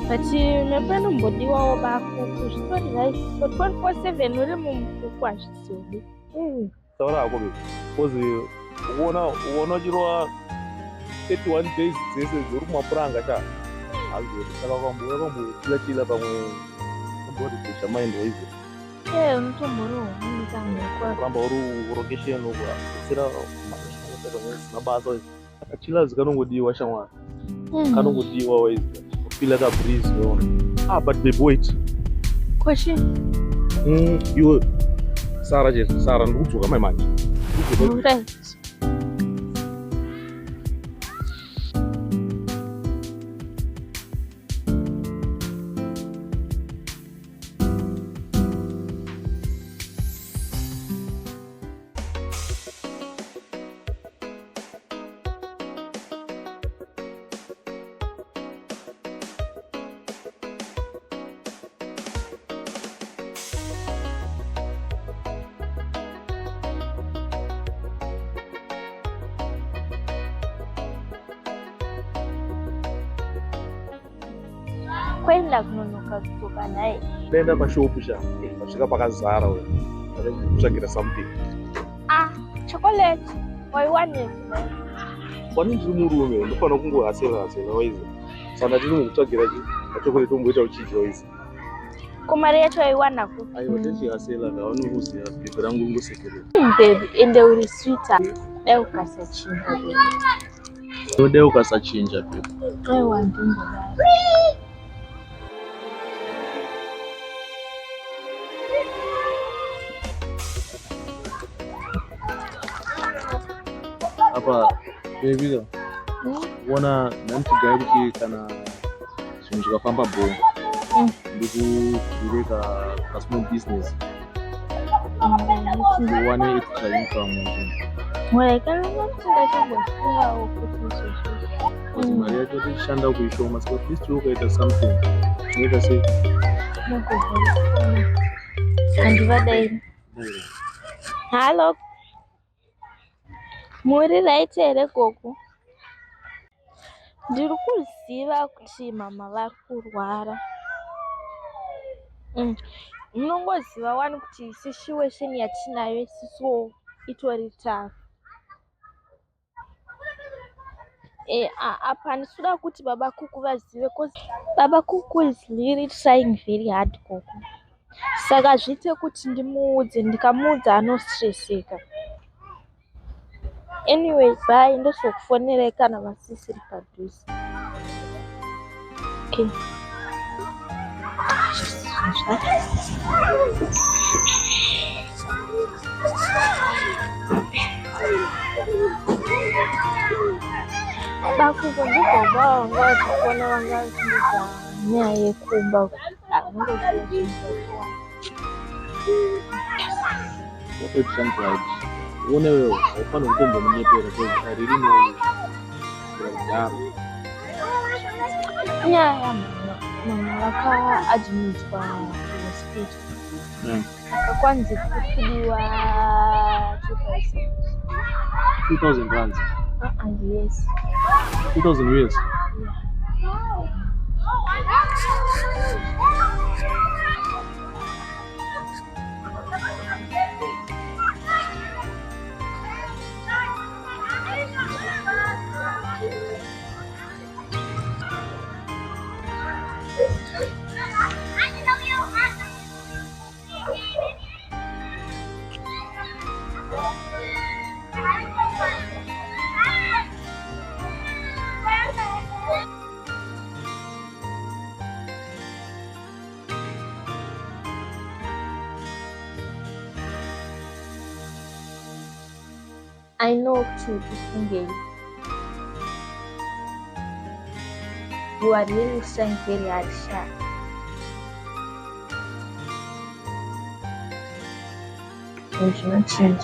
But nepano mbodiwawo bakuku zvitori right so 24/7 uri mumukuku hazvizobi. Taura hako because uona chirova 31 days dzese dziri kumapuranga cha hazvori saka kwambochila pamwe amboti kusha mind waize unotomboriuramba uri location ukusira mabasa akachila zikanongodiwa shamwari kanongodiwa waize feel ka breeze but babe wait koshi iwe Sara ndikudzoka mai manje right. Kwenda kunonoka kutoka naye ndaenda pashopu sha pasvika pakazara we kutsvagira something chocolate waiwanei kwani ndiri murume ndofanira kungohasela waize saka ndiri mukutsvagira chocolate omboita uchidya waize kumari yacho waiwana aiwa tichihasela ndavanongoziva bhebhe rangu ringosekerera baby ende uri sweeter dai ukasachinja baby nodai ukasachinja bhebhe aiwa ndimbodaro apa bebika kuona ndandichigai kuti kana zvinhu zvikafamba bhongo ndikudireka kasmall business ndiwane extra income kuti mari yacho tichishanda kuishoma saka at least ukaita something zvinoita sei handivadai halo muri right here gogo ndiri kuziva kuti mama vari kurwara munongoziva wani kuti situation yatinayo isiso itori tough apa ndisuda kuti baba kuku vazive cause baba kuku is really trying very hard gogo saka zvite kuti ndimuudze ndikamuudza anostresseka anyway bye ndozokufonerai kana vasisiri padhuze okay bakuko ndibobao ngavakufona vangazviza nyaya yekumba unewewo haufanira kutombomunyepera because I really know kudaro nyaya mama vakaadmitwa kuhospital akakwanise kupiwa 2,000 rands yes 2,000 US I know to Fungeli. You are really trying very hard, Sha. And you not change.